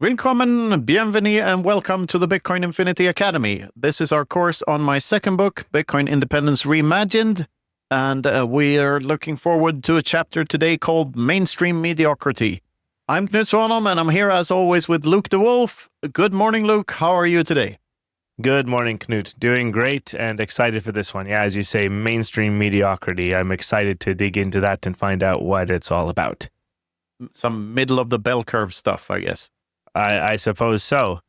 Willkommen, bienvenue, and welcome to the Bitcoin Infinity Academy. This is our course on my second book, Bitcoin Independence Reimagined, and we are looking forward to a chapter today called Mainstream Mediocrity. I'm Knut and I'm here as always with Luke the Wolf. Good morning, Luke. How are you today? Good morning, Knut. Doing great and excited for this one. Yeah, as you say, mainstream mediocrity. I'm excited to dig into that and find out what it's all about. Some middle of the bell curve stuff, I guess. I suppose so.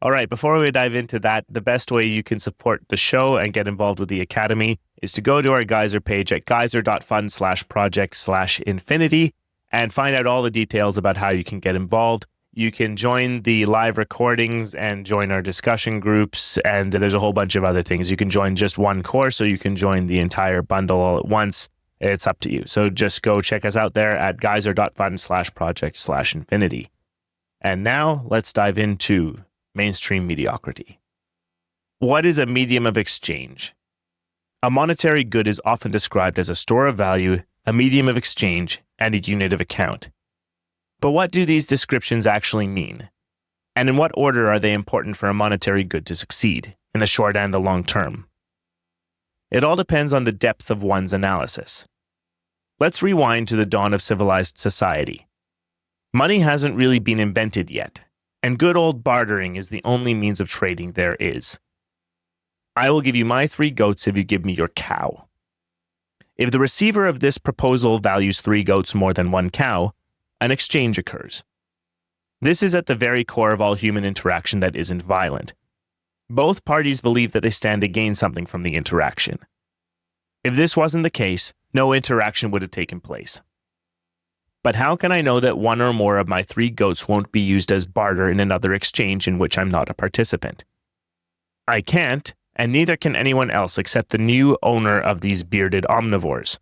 All right, before we dive into that, the best way you can support the show and get involved with the Academy is to go to our Geyser page at geyser.fund/project/infinity and find out all the details about how you can get involved. You can join the live recordings and join our discussion groups, and there's a whole bunch of other things. You can join just one course, or you can join the entire bundle all at once. It's up to you. So just go check us out there at geyser.fund/project/infinity. And now let's dive into mainstream mediocrity. What is a medium of exchange? A monetary good is often described as a store of value, a medium of exchange, and a unit of account. But what do these descriptions actually mean? And in what order are they important for a monetary good to succeed, in the short and the long term? It all depends on the depth of one's analysis. Let's rewind to the dawn of civilized society. Money hasn't really been invented yet, and good old bartering is the only means of trading there is. I will give you my 3 goats if you give me your cow. If the receiver of this proposal values 3 goats more than 1 cow, an exchange occurs. This is at the very core of all human interaction that isn't violent. Both parties believe that they stand to gain something from the interaction. If this wasn't the case, no interaction would have taken place. But how can I know that 1 or more of my 3 goats won't be used as barter in another exchange in which I'm not a participant? I can't, and neither can anyone else except the new owner of these bearded omnivores.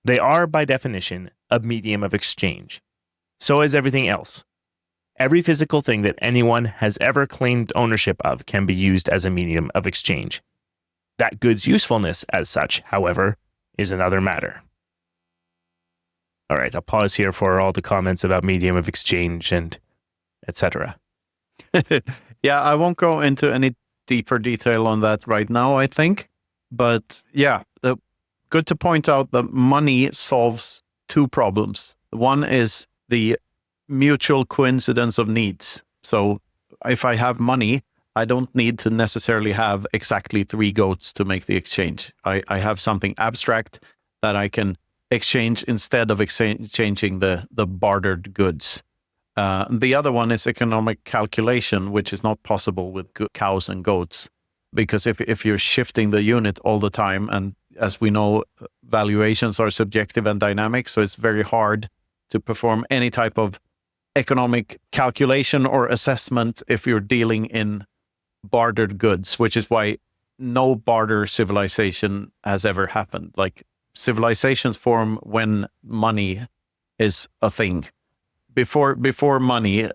They are, by definition, a medium of exchange. So is everything else. Every physical thing that anyone has ever claimed ownership of can be used as a medium of exchange. That good's usefulness, as such, however, is another matter. All right, I'll pause here for all the comments about medium of exchange and etc. Yeah, I won't go into any deeper detail on that right now, I think. But yeah, good to point out that money solves 2 problems. One is the mutual coincidence of needs. So if I have money, I don't need to necessarily have exactly 3 goats to make the exchange. I have something abstract that I can exchange instead of exchanging the bartered goods. The other one is economic calculation, which is not possible with cows and goats, because if you're shifting the unit all the time, and as we know, valuations are subjective and dynamic, so it's very hard to perform any type of economic calculation or assessment if you're dealing in bartered goods, which is why no barter civilization has ever happened. Like, civilizations form when money is a thing. Before money,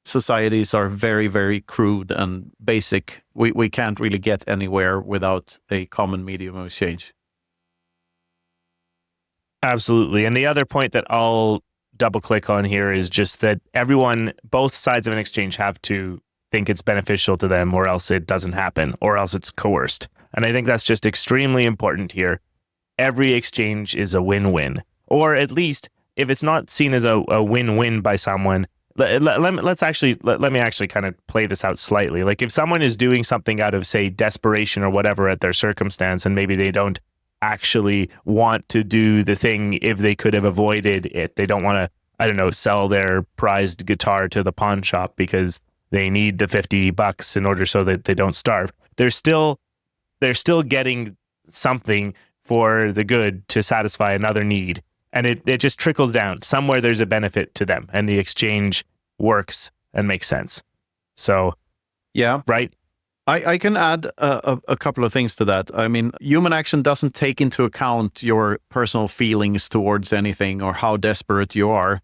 societies are very, very crude and basic. We can't really get anywhere without a common medium of exchange. Absolutely. And the other point that I'll double click on here is just that both sides of an exchange have to think it's beneficial to them, or else it doesn't happen, or else it's coerced. And I think that's just extremely important here. Every exchange is a win-win, or at least if it's not seen as a win-win by someone, let me actually kind of play this out slightly. Like, if someone is doing something out of, say, desperation or whatever at their circumstance, and maybe they don't actually want to do the thing if they could have avoided it. They don't want to, sell their prized guitar to the pawn shop because they need the $50 in order so that they don't starve. They're still getting something for the good to satisfy another need. And it just trickles down. Somewhere there's a benefit to them, and the exchange works and makes sense. So, yeah, right? I can add a couple of things to that. I mean, human action doesn't take into account your personal feelings towards anything or how desperate you are.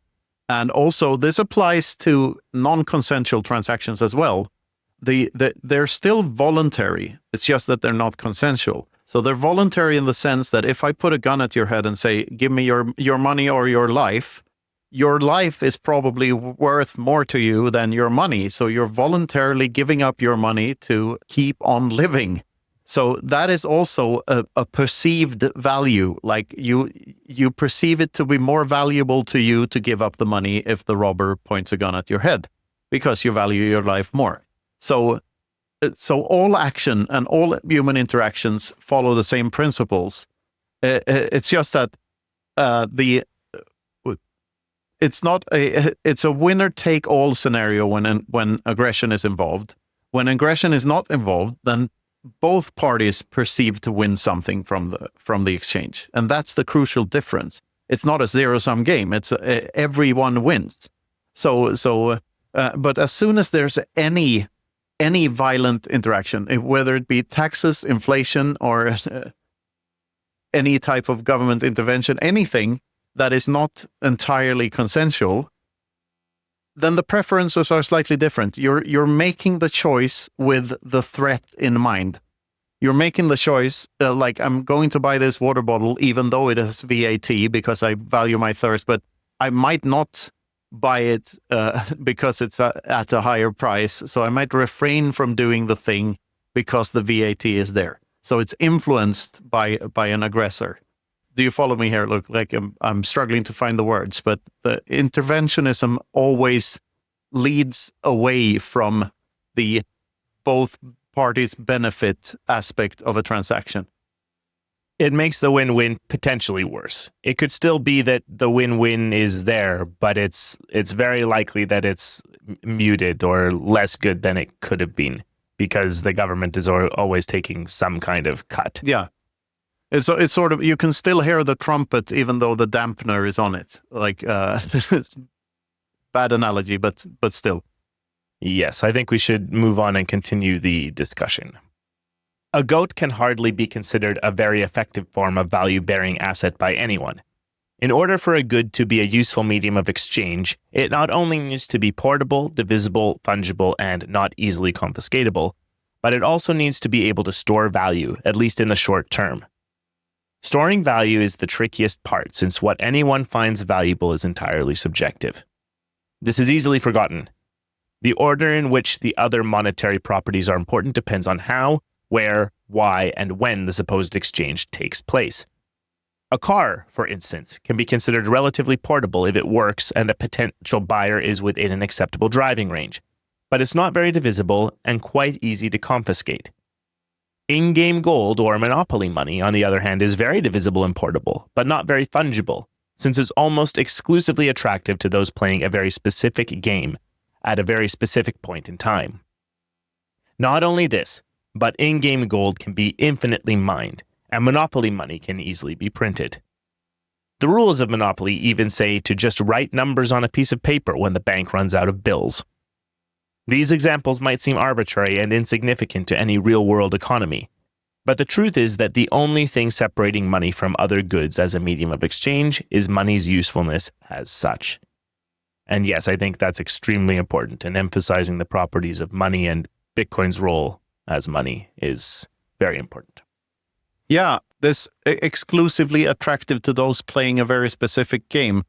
And also, this applies to non-consensual transactions as well. They're still voluntary. It's just that they're not consensual. So they're voluntary in the sense that if I put a gun at your head and say, give me your money or your life, your life is probably worth more to you than your money. So you're voluntarily giving up your money to keep on living. So that is also a perceived value. Like you perceive it to be more valuable to you to give up the money if the robber points a gun at your head, because you value your life more. So all action and all human interactions follow the same principles. It's just that it's a winner take all scenario when aggression is involved. When aggression is not involved, then both parties perceive to win something from the exchange, and that's the crucial difference. It's not a zero-sum game. It's everyone wins. But as soon as there's any violent interaction, whether it be taxes, inflation, or any type of government intervention, anything that is not entirely consensual, then the preferences are slightly different. You're making the choice with the threat in mind. You're making the choice, like, I'm going to buy this water bottle even though it has VAT because I value my thirst, but I might not buy it because it's at a higher price. So I might refrain from doing the thing because the VAT is there. So it's influenced by an aggressor. Do you follow me here? Look, like I'm struggling to find the words, but the interventionism always leads away from the both parties benefit aspect of a transaction. It makes the win-win potentially worse. It could still be that the win-win is there, but it's very likely that it's muted or less good than it could have been because the government is always taking some kind of cut. Yeah. It's sort of, you can still hear the trumpet even though the dampener is on it. Like, bad analogy, but still. Yes, I think we should move on and continue the discussion. A goat can hardly be considered a very effective form of value-bearing asset by anyone. In order for a good to be a useful medium of exchange, it not only needs to be portable, divisible, fungible, and not easily confiscatable, but it also needs to be able to store value, at least in the short term. Storing value is the trickiest part, since what anyone finds valuable is entirely subjective. This is easily forgotten. The order in which the other monetary properties are important depends on how, where, why, and when the supposed exchange takes place. A car, for instance, can be considered relatively portable if it works and the potential buyer is within an acceptable driving range, but it's not very divisible and quite easy to confiscate. In-game gold or monopoly money, on the other hand, is very divisible and portable, but not very fungible, since it's almost exclusively attractive to those playing a very specific game at a very specific point in time. Not only this, but in-game gold can be infinitely mined, and monopoly money can easily be printed. The rules of monopoly even say to just write numbers on a piece of paper when the bank runs out of bills. These examples might seem arbitrary and insignificant to any real-world economy, but the truth is that the only thing separating money from other goods as a medium of exchange is money's usefulness as such. And yes, I think that's extremely important, and emphasizing the properties of money and Bitcoin's role as money is very important. Yeah, this exclusively attractive to those playing a very specific game.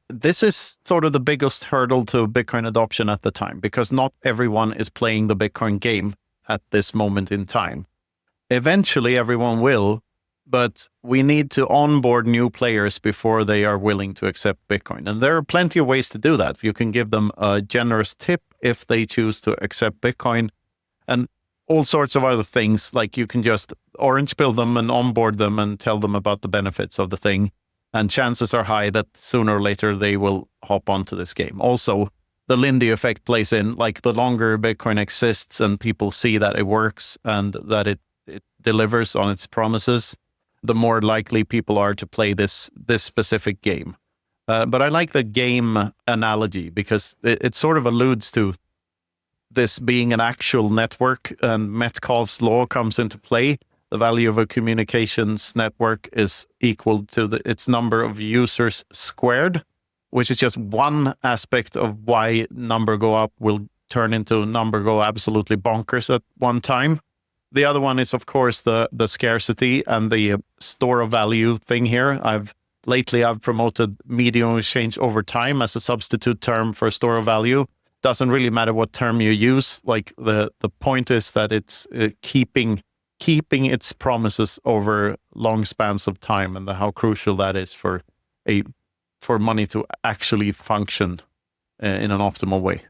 This is sort of the biggest hurdle to Bitcoin adoption at the time, because not everyone is playing the Bitcoin game at this moment in time. Eventually, everyone will, but we need to onboard new players before they are willing to accept Bitcoin. And there are plenty of ways to do that. You can give them a generous tip if they choose to accept Bitcoin, and all sorts of other things, like you can just orange pill them and onboard them and tell them about the benefits of the thing. And chances are high that sooner or later they will hop onto this game. Also, the Lindy effect plays in. Like, the longer Bitcoin exists and people see that it works and that it delivers on its promises, the more likely people are to play this specific game. But I like the game analogy because it sort of alludes to this being an actual network, and Metcalfe's law comes into play. The value of a communications network is equal to its number of users squared, which is just one aspect of why number go up will turn into number go absolutely bonkers at one time. The other one is, of course, the scarcity and the store of value thing here. I've lately I've promoted medium of exchange over time as a substitute term for store of value. Doesn't really matter what term you use. Like the point is that it's keeping its promises over long spans of time, and how crucial that is for money to actually function in an optimal way.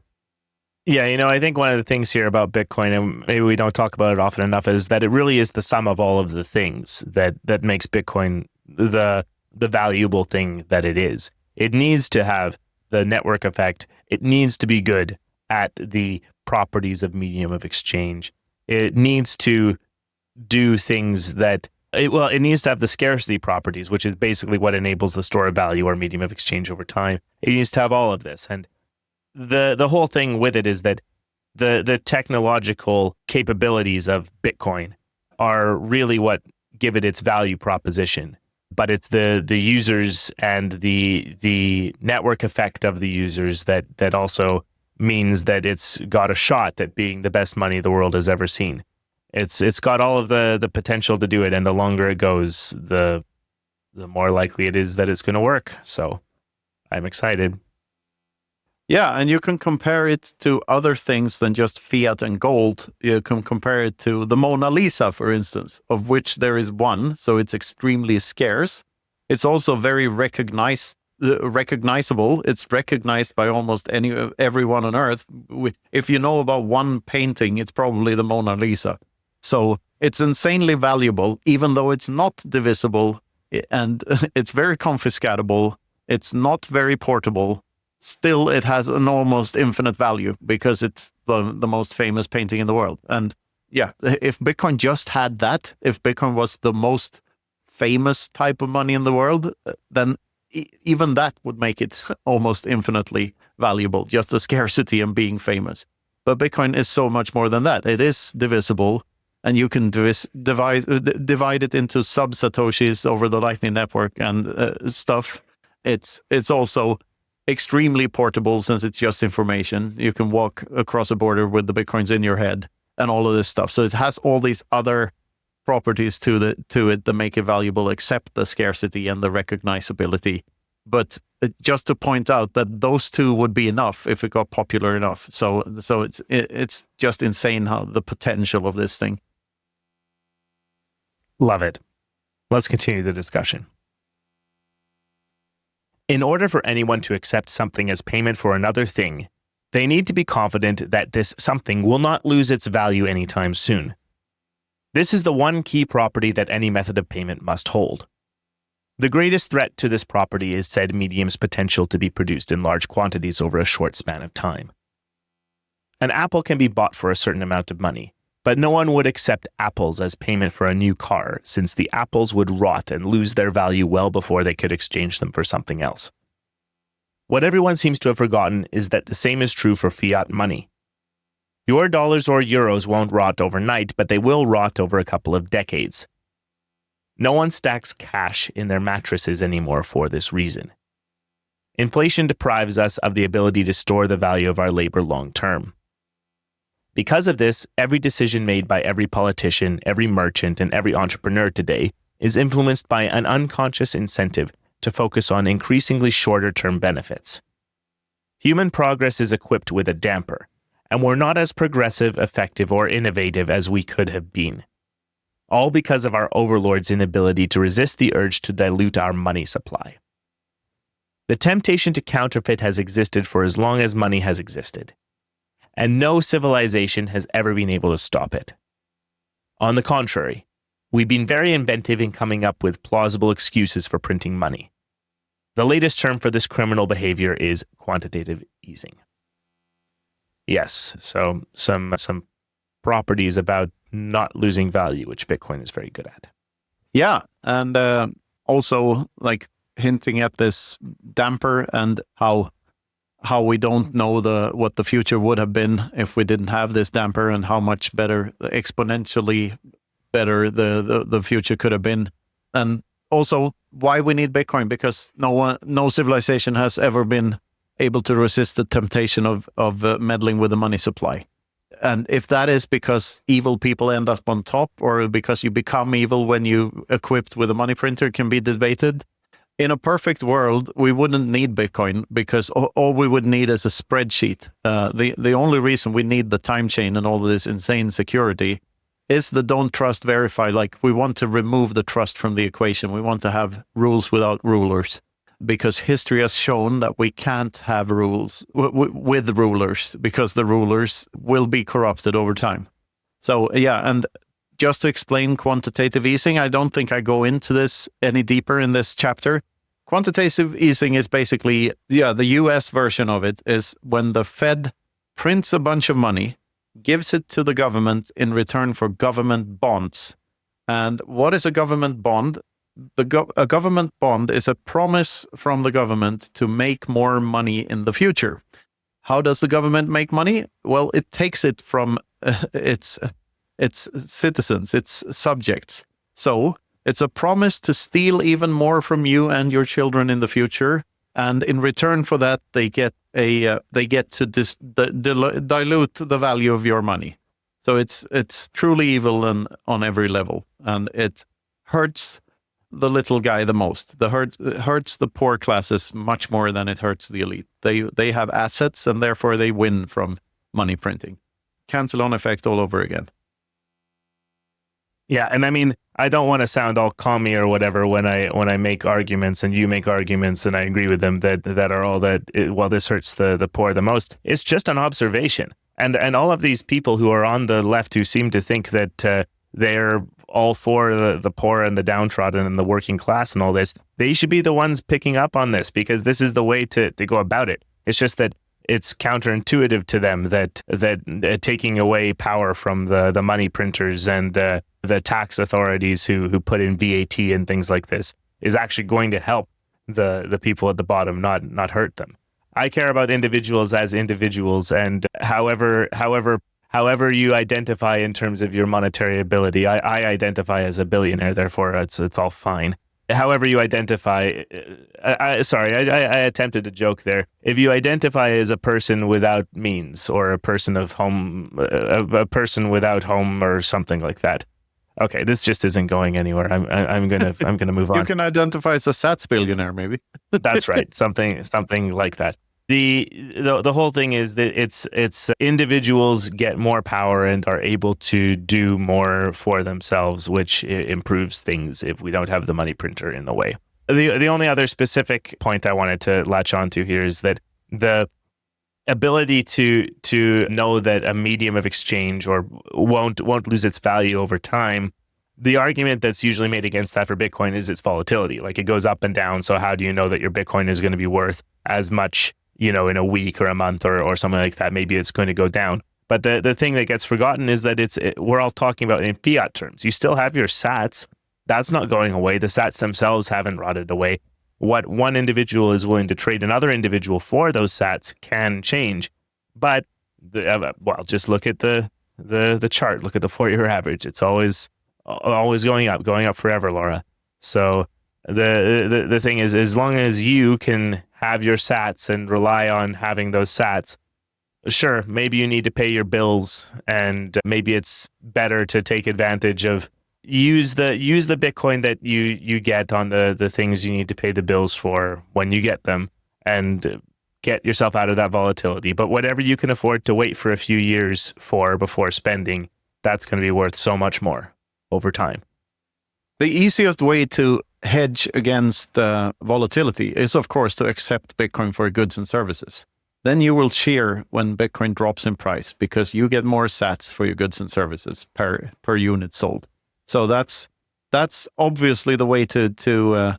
Yeah, I think one of the things here about Bitcoin, and maybe we don't talk about it often enough, is that it really is the sum of all of the things that makes Bitcoin the valuable thing that it is. It needs to have the network effect. It needs to be good at the properties of medium of exchange. It needs to do things that, it needs to have the scarcity properties, which is basically what enables the store of value or medium of exchange over time. It needs to have all of this. And the whole thing with it is that the technological capabilities of Bitcoin are really what give it its value proposition. But it's the users and the network effect of the users that also means that it's got a shot at being the best money the world has ever seen. It's got all of the potential to do it, and the longer it goes, the more likely it is that it's going to work. So I'm excited. Yeah, and you can compare it to other things than just fiat and gold. You can compare it to the Mona Lisa, for instance, of which there is one, so it's extremely scarce. It's also very recognizable. It's recognized by almost everyone on Earth. If you know about one painting, it's probably the Mona Lisa. So it's insanely valuable, even though it's not divisible, and it's very confiscatable. It's not very portable. Still, it has an almost infinite value because it's the most famous painting in the world. And yeah, if Bitcoin just had that, if Bitcoin was the most famous type of money in the world, then even that would make it almost infinitely valuable, just the scarcity and being famous. But Bitcoin is so much more than that. It is divisible, and you can divide it into sub-satoshis over the Lightning Network and stuff. It's also extremely portable since it's just information. You can walk across a border with the Bitcoins in your head and all of this stuff. So it has all these other properties to it that make it valuable, except the scarcity and the recognizability. But just to point out that those two would be enough if it got popular enough. So it's just insane how the potential of this thing. Love it. Let's continue the discussion. In order for anyone to accept something as payment for another thing, they need to be confident that this something will not lose its value anytime soon. This is the one key property that any method of payment must hold. The greatest threat to this property is said medium's potential to be produced in large quantities over a short span of time. An apple can be bought for a certain amount of money, but no one would accept apples as payment for a new car, since the apples would rot and lose their value well before they could exchange them for something else. What everyone seems to have forgotten is that the same is true for fiat money. Your dollars or euros won't rot overnight, but they will rot over a couple of decades. No one stacks cash in their mattresses anymore for this reason. Inflation deprives us of the ability to store the value of our labor long term. Because of this, every decision made by every politician, every merchant, and every entrepreneur today is influenced by an unconscious incentive to focus on increasingly shorter-term benefits. Human progress is equipped with a damper, and we're not as progressive, effective, or innovative as we could have been. All because of our overlords' inability to resist the urge to dilute our money supply. The temptation to counterfeit has existed for as long as money has existed, and no civilization has ever been able to stop it. On the contrary, we've been very inventive in coming up with plausible excuses for printing money. The latest term for this criminal behavior is quantitative easing. Yes, so some properties about not losing value, which Bitcoin is very good at. Yeah, and also like hinting at this damper and how we don't know what the future would have been if we didn't have this damper, and how much better, exponentially better the future could have been. And also why we need Bitcoin, because no civilization has ever been able to resist the temptation of meddling with the money supply. And if that is because evil people end up on top, or because you become evil when you equipped with a money printer, can be debated. in a perfect world, we wouldn't need Bitcoin because all we would need is a spreadsheet. The only reason we need the time chain and all of this insane security is the don't trust verify. Like, we want to remove the trust from the equation. We want to have rules without rulers, because history has shown that we can't have rules with rulers, because the rulers will be corrupted over time. So yeah, and just to explain quantitative easing, I don't think I go into this any deeper in this chapter. Quantitative easing is basically, the US version of it is when the Fed prints a bunch of money, gives it to the government in return for government bonds. And what is a government bond? A government bond is a promise from the government to make more money in the future. How does the government make money? Well, it takes it from its citizens, its subjects. So it's a promise to steal even more from you and your children in the future, and in return for that, they get to dilute the value of your money. So it's truly evil on every level, and it hurts the little guy the most. It hurts the poor classes much more than it hurts the elite. They have assets, and therefore they win from money printing. Cantillon effect all over again. Yeah, and I mean, I don't want to sound all commie or whatever when I make arguments and you make arguments and I agree with them that are all that, well, this hurts the poor the most. It's just an observation. And all of these people who are on the left who seem to think that they're all for the poor and the downtrodden and the working class and all this, they should be the ones picking up on this, because this is the way to go about it. It's just that it's counterintuitive to them that taking away power from the money printers and the tax authorities who put in VAT and things like this is actually going to help the people at the bottom, not hurt them. I care about individuals as individuals, and however you identify in terms of your monetary ability, I identify as a billionaire, therefore it's all fine. However you identify, I attempted a joke there. If you identify as a person without means, or a person of home, a person without home, or something like that. Okay, this just isn't going anywhere. I'm gonna move on. You can identify as a Sats billionaire, maybe. That's right, something like that. The whole thing is that it's individuals get more power and are able to do more for themselves, which improves things if we don't have the money printer in the way. The only other specific point I wanted to latch onto here is that the ability to know that a medium of exchange or won't lose its value over time. The argument that's usually made against that for Bitcoin is its volatility. Like, it goes up and down. So how do you know that your Bitcoin is going to be worth as much, in a week or a month or something like that? Maybe it's going to go down. But the thing that gets forgotten is that we're all talking about in fiat terms. You still have your sats. That's not going away. The sats themselves haven't rotted away. What one individual is willing to trade another individual for those sats can change. But just look at the chart. Look at the 4-year average. It's always going up forever, Laura. So the thing is, as long as you can have your sats and rely on having those sats, sure, maybe you need to pay your bills, and maybe it's better to take advantage of use the Bitcoin that you get on the things you need to pay the bills for when you get them, and get yourself out of that volatility. But whatever you can afford to wait for a few years for before spending, that's going to be worth so much more over time. The easiest way to hedge against volatility is, of course, to accept Bitcoin for goods and services. Then you will cheer when Bitcoin drops in price, because you get more sats for your goods and services per unit sold. So that's obviously the way to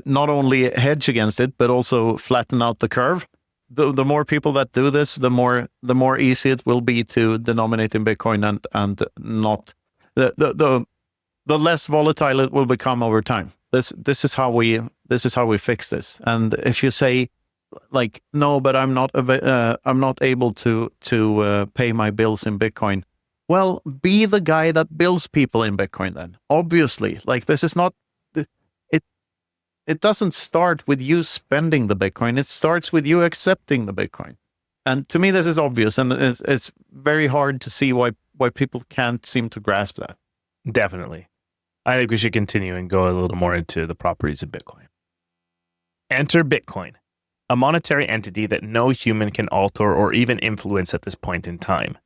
not only hedge against it, but also flatten out the curve. The more people that do this, the more easy it will be to denominate in Bitcoin, and not the less volatile it will become over time. This is how we fix this. And if you say, like, no, but I'm not able to pay my bills in Bitcoin. Well, be the guy that bills people in Bitcoin then. Obviously, like, this is not, it doesn't start with you spending the Bitcoin. It starts with you accepting the Bitcoin. And to me, this is obvious, and it's very hard to see why people can't seem to grasp that. Definitely. I think we should continue and go a little more into the properties of Bitcoin. Enter Bitcoin, a monetary entity that no human can alter or even influence at this point in time.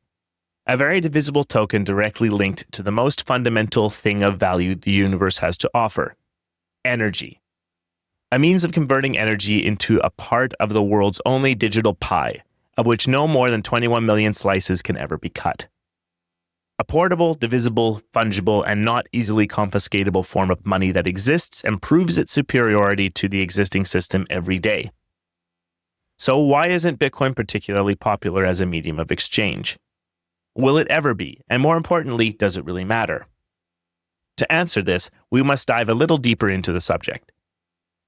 A very divisible token directly linked to the most fundamental thing of value the universe has to offer: energy. A means of converting energy into a part of the world's only digital pie, of which no more than 21 million slices can ever be cut. A portable, divisible, fungible, and not easily confiscatable form of money that exists and proves its superiority to the existing system every day. So why isn't Bitcoin particularly popular as a medium of exchange? Will it ever be? And more importantly, does it really matter? To answer this, we must dive a little deeper into the subject.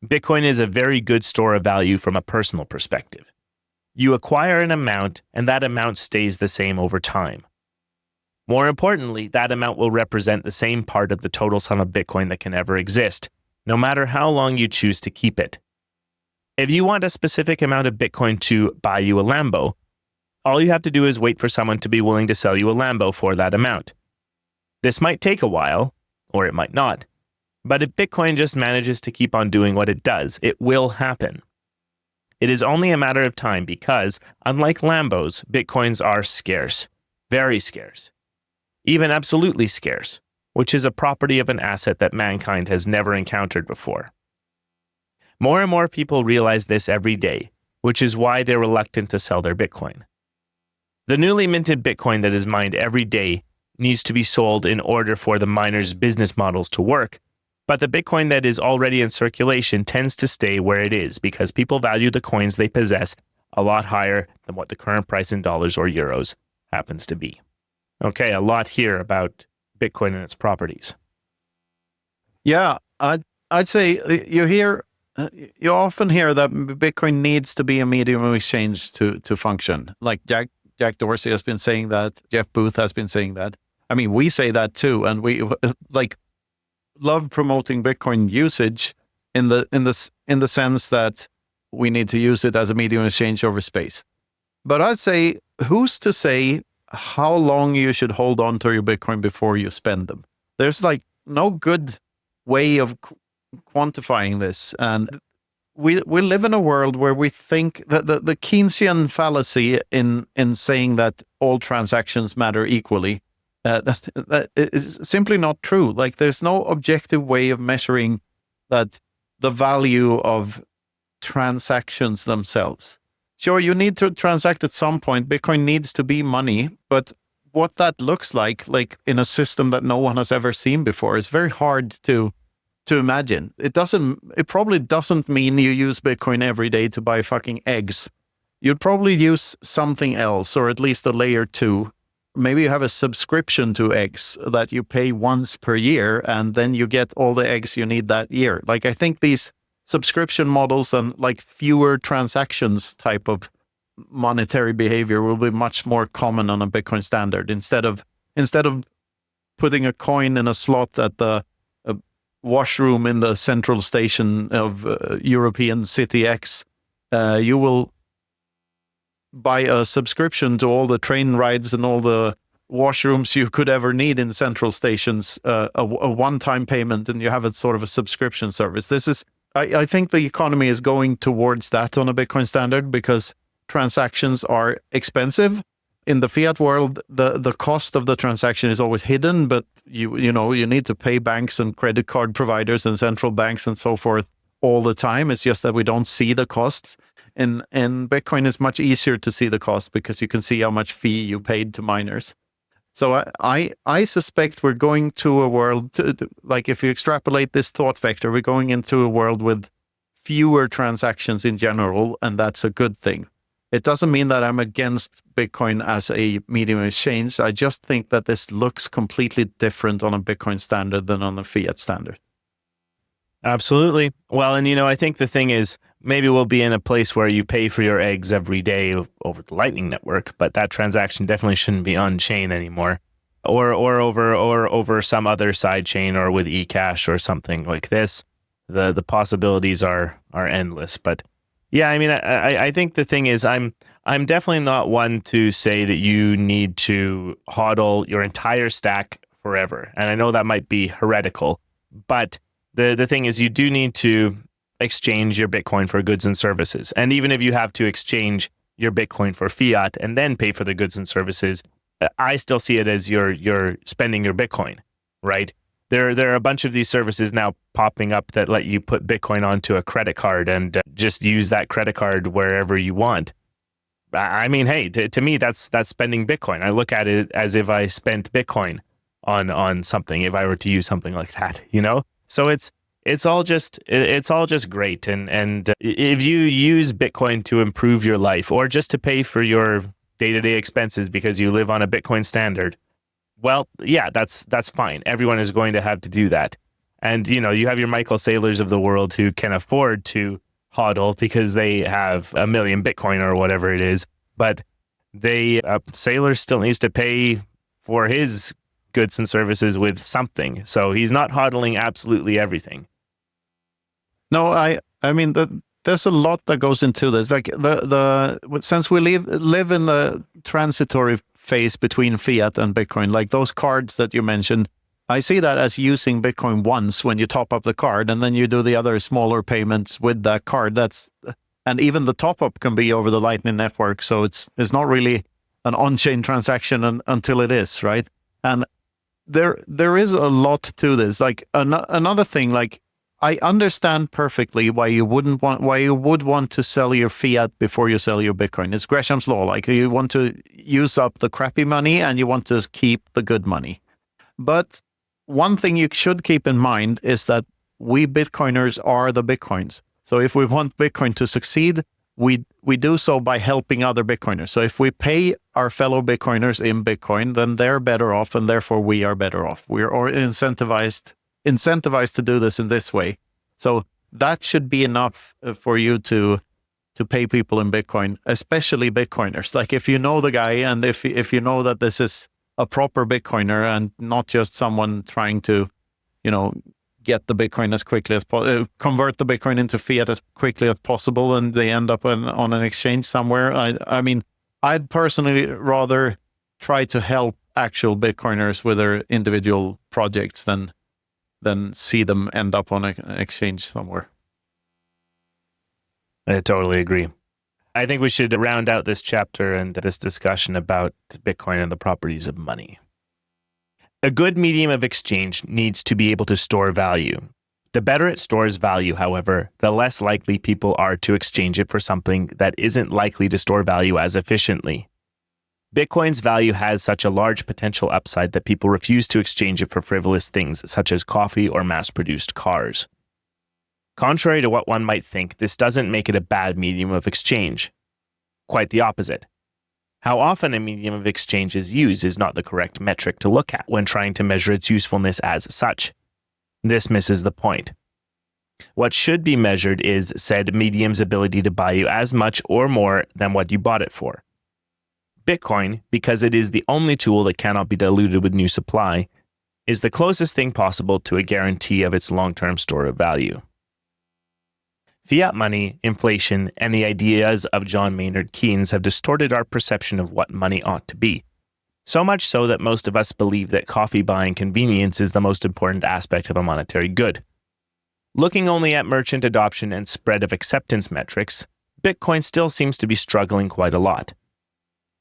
Bitcoin is a very good store of value from a personal perspective. You acquire an amount, and that amount stays the same over time. More importantly, that amount will represent the same part of the total sum of Bitcoin that can ever exist, no matter how long you choose to keep it. If you want a specific amount of Bitcoin to buy you a Lambo, all you have to do is wait for someone to be willing to sell you a Lambo for that amount. This might take a while, or it might not, but if Bitcoin just manages to keep on doing what it does, it will happen. It is only a matter of time because, unlike Lambos, Bitcoins are scarce, very scarce. Even absolutely scarce, which is a property of an asset that mankind has never encountered before. More and more people realize this every day, which is why they're reluctant to sell their Bitcoin. The newly minted Bitcoin that is mined every day needs to be sold in order for the miners' business models to work, but the Bitcoin that is already in circulation tends to stay where it is because people value the coins they possess a lot higher than what the current price in dollars or euros happens to be. Okay, a lot here about Bitcoin and its properties. Yeah, I'd say you often hear that Bitcoin needs to be a medium of exchange to function. Like Jack Dorsey has been saying that, Jeff Booth has been saying that. I mean, we say that too, and we love promoting Bitcoin usage in the sense that we need to use it as a medium of exchange over space. But I'd say, who's to say how long you should hold on to your Bitcoin before you spend them? There's no good way of quantifying this. And we live in a world where we think that the Keynesian fallacy in saying that all transactions matter equally, that is simply not true. Like, there's no objective way of measuring that the value of transactions themselves. Sure, you need to transact at some point. Bitcoin needs to be money, but what that looks like in a system that no one has ever seen before, is very hard to imagine. It probably doesn't mean you use Bitcoin every day to buy fucking eggs. You'd probably use something else, or at least a layer 2. Maybe you have a subscription to eggs that you pay once per year, and then you get all the eggs you need that year. Like, I think these subscription models and fewer transactions type of monetary behavior will be much more common on a Bitcoin standard. Instead of putting a coin in a slot at the washroom in the central station of European City X, you will buy a subscription to all the train rides and all the washrooms you could ever need in central stations, a one-time payment, and you have it sort of a subscription service. I think the economy is going towards that on a Bitcoin standard because transactions are expensive. In the fiat world, the cost of the transaction is always hidden, but you need to pay banks and credit card providers and central banks and so forth all the time. It's just that we don't see the costs. And Bitcoin is much easier to see the cost because you can see how much fee you paid to miners. So I suspect we're going to a world, if you extrapolate this thought vector, we're going into a world with fewer transactions in general, and that's a good thing. It doesn't mean that I'm against Bitcoin as a medium of exchange. I just think that this looks completely different on a Bitcoin standard than on a fiat standard. Absolutely. Well, and I think the thing is, maybe we'll be in a place where you pay for your eggs every day over the Lightning Network, but that transaction definitely shouldn't be on chain anymore, or over some other side chain, or with eCash or something like this. The possibilities are endless. But yeah, I mean, I think the thing is, I'm definitely not one to say that you need to hodl your entire stack forever, and I know that might be heretical, but the thing is, you do need to exchange your Bitcoin for goods and services. And even if you have to exchange your Bitcoin for fiat and then pay for the goods and services, I still see it as you're spending your Bitcoin, right? There are a bunch of these services now popping up that let you put Bitcoin onto a credit card and just use that credit card wherever you want. I mean, hey, to me, that's spending Bitcoin. I look at it as if I spent Bitcoin on something, if I were to use something like that, you know? So it's all just great. And if you use Bitcoin to improve your life or just to pay for your day-to-day expenses because you live on a Bitcoin standard, well, yeah, that's fine. Everyone is going to have to do that. And, you know, you have your Michael Saylors of the world who can afford to hodl because they have 1 million Bitcoin or whatever it is. But Saylor still needs to pay for his goods and services with something. So he's not hodling absolutely everything. No, I mean, there's a lot that goes into this. Like since we live in the transitory phase between fiat and Bitcoin, like those cards that you mentioned, I see that as using Bitcoin once when you top up the card, and then you do the other smaller payments with that card. And even the top up can be over the Lightning Network, so it's not really an on-chain transaction until it is, right? And there is a lot to this. Like another thing, like I understand perfectly why you would want to sell your fiat before you sell your Bitcoin. It's Gresham's law. Like you want to use up the crappy money and you want to keep the good money. But one thing you should keep in mind is that we Bitcoiners are the Bitcoins. So if we want Bitcoin to succeed, we do so by helping other Bitcoiners. So if we pay our fellow Bitcoiners in Bitcoin, then they're better off, and therefore we are better off. We're incentivized to do this in this way. So that should be enough for you to pay people in Bitcoin, especially Bitcoiners. Like if you know the guy, and if you know that this is a proper Bitcoiner and not just someone trying to, you know, get the Bitcoin as quickly as possible, convert the Bitcoin into fiat as quickly as possible, and they end up on an exchange somewhere. I mean, I'd personally rather try to help actual Bitcoiners with their individual projects than see them end up on an exchange somewhere. I totally agree. I think we should round out this chapter and this discussion about Bitcoin and the properties of money. A good medium of exchange needs to be able to store value. The better it stores value, however, the less likely people are to exchange it for something that isn't likely to store value as efficiently. Bitcoin's value has such a large potential upside that people refuse to exchange it for frivolous things such as coffee or mass-produced cars. Contrary to what one might think, this doesn't make it a bad medium of exchange. Quite the opposite. How often a medium of exchange is used is not the correct metric to look at when trying to measure its usefulness as such. This misses the point. What should be measured is said medium's ability to buy you as much or more than what you bought it for. Bitcoin, because it is the only tool that cannot be diluted with new supply, is the closest thing possible to a guarantee of its long-term store of value. Fiat money, inflation, and the ideas of John Maynard Keynes have distorted our perception of what money ought to be. So much so that most of us believe that coffee buying convenience is the most important aspect of a monetary good. Looking only at merchant adoption and spread of acceptance metrics, Bitcoin still seems to be struggling quite a lot.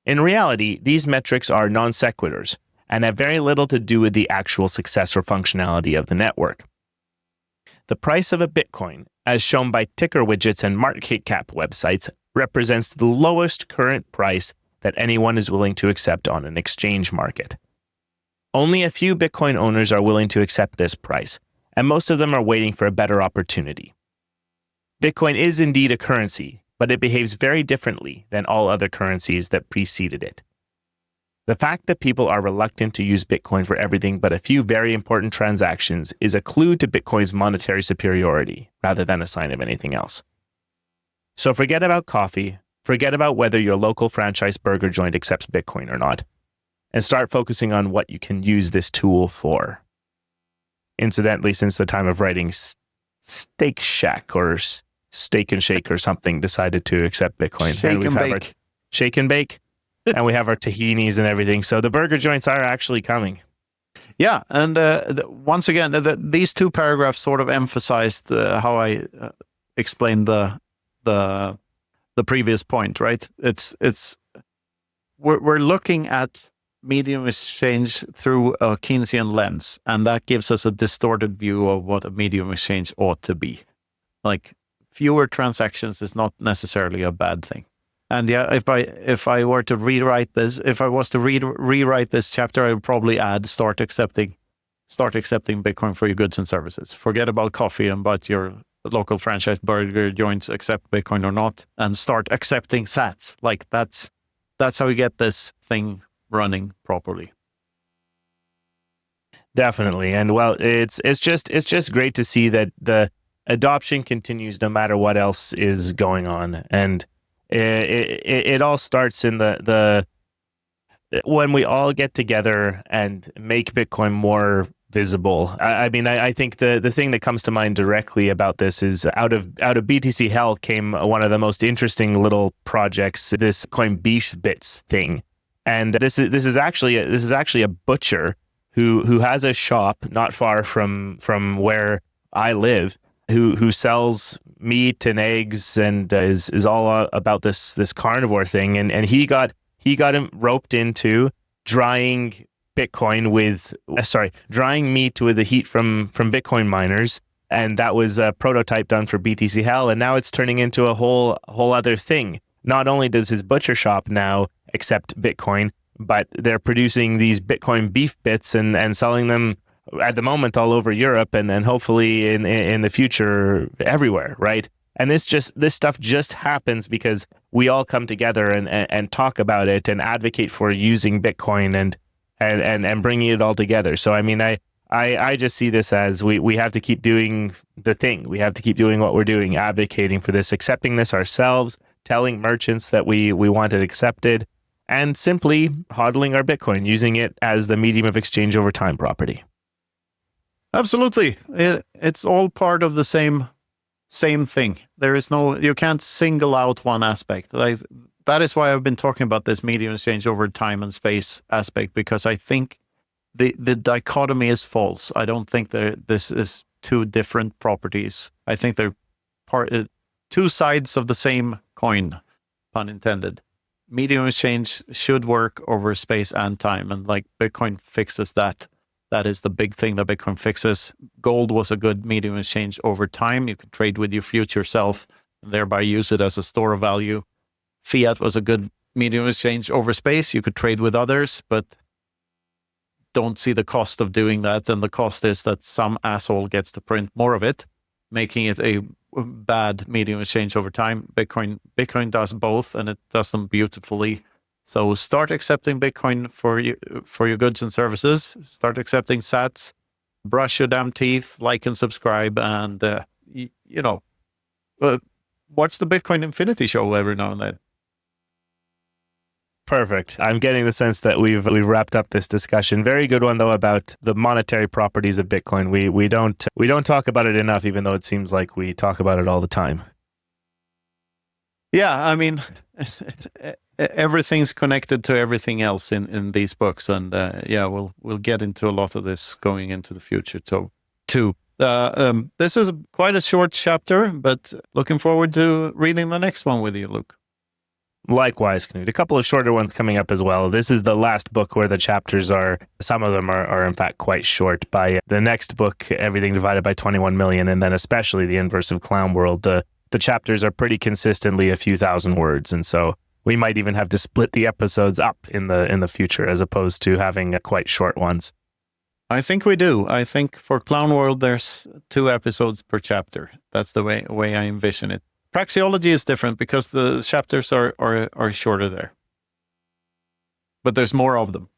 In reality, these metrics are non sequiturs and have very little to do with the actual success or functionality of the network. The price of a Bitcoin, as shown by ticker widgets and market cap websites, represents the lowest current price that anyone is willing to accept on an exchange market. Only a few Bitcoin owners are willing to accept this price, and most of them are waiting for a better opportunity. Bitcoin is indeed a currency, but it behaves very differently than all other currencies that preceded it. The fact that people are reluctant to use Bitcoin for everything but a few very important transactions is a clue to Bitcoin's monetary superiority, rather than a sign of anything else. So forget about coffee, forget about whether your local franchise burger joint accepts Bitcoin or not, and start focusing on what you can use this tool for. Incidentally, since the time of writing, Steak Shack or Steak and Shake or something decided to accept Bitcoin. Shake and bake. And we have our tahinis and everything. So the burger joints are actually coming. Yeah. And once again, these two paragraphs sort of emphasized how I explained the previous point, right? We're looking at medium exchange through a Keynesian lens, and that gives us a distorted view of what a medium exchange ought to be. Like, fewer transactions is not necessarily a bad thing. And yeah, if I were to rewrite this, if I was to rewrite this chapter, I would probably add start accepting Bitcoin for your goods and services. Forget about coffee and but your local franchise burger joints accept Bitcoin or not, and start accepting sats. Like that's how we get this thing running properly. Definitely. And well, it's just great to see that the adoption continues no matter what else is going on. And it all starts in the when we all get together and make Bitcoin more visible. I mean, I think the thing that comes to mind directly about this is out of BTC Hell came one of the most interesting little projects, this coin beef bits thing. And this is actually a butcher who has a shop not far from where I live, who sells meat and eggs and is all about this carnivore thing. And he got him roped into drying meat with the heat from Bitcoin miners. And that was a prototype done for BTC Hell. And now it's turning into a whole other thing. Not only does his butcher shop now accept Bitcoin, but they're producing these Bitcoin beef bits and selling them at the moment all over Europe and hopefully in the future everywhere, right? And this stuff just happens because we all come together and talk about it and advocate for using Bitcoin and bringing it all together. So I mean, I just see this as we have to keep doing the thing. We have to keep doing what we're doing, advocating for this, accepting this ourselves, telling merchants that we want it accepted, and simply hodling our Bitcoin, using it as the medium of exchange over time property. Absolutely. It's all part of the same thing. There is you can't single out one aspect. That is why I've been talking about this medium exchange over time and space aspect, because I think the dichotomy is false. I don't think this is two different properties. I think they're two sides of the same coin, pun intended. Medium exchange should work over space and time, and like Bitcoin fixes that. That is the big thing that Bitcoin fixes. Gold was a good medium exchange over time. You could trade with your future self and thereby use it as a store of value. Fiat was a good medium exchange over space. You could trade with others, but don't see the cost of doing that. And the cost is that some asshole gets to print more of it, making it a bad medium exchange over time. Bitcoin does both, and it does them beautifully. So start accepting Bitcoin for your goods and services. Start accepting sats. Brush your damn teeth. Like and subscribe, and watch the Bitcoin Infinity show every now and then. Perfect. I'm getting the sense that we've wrapped up this discussion. Very good one though about the monetary properties of Bitcoin. We don't talk about it enough, even though it seems like we talk about it all the time. Yeah, I mean, everything's connected to everything else in these books, and we'll get into a lot of this going into the future too. This is quite a short chapter, but looking forward to reading the next one with you, Luke. Likewise, Knut. A couple of shorter ones coming up as well. This is the last book where the chapters some of them are in fact quite short. By the next book, Everything Divided by 21 Million, and then especially The Inverse of Clown World, the chapters are pretty consistently a few thousand words, and so we might even have to split the episodes up in the future as opposed to having quite short ones. I think we do. I think for Clown World, there's 2 episodes per chapter. That's the way I envision it. Praxeology is different because the chapters are shorter there. But there's more of them.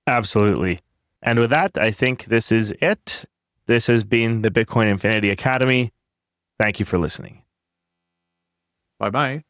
Absolutely. And with that, I think this is it. This has been the Bitcoin Infinity Academy. Thank you for listening. Bye-bye.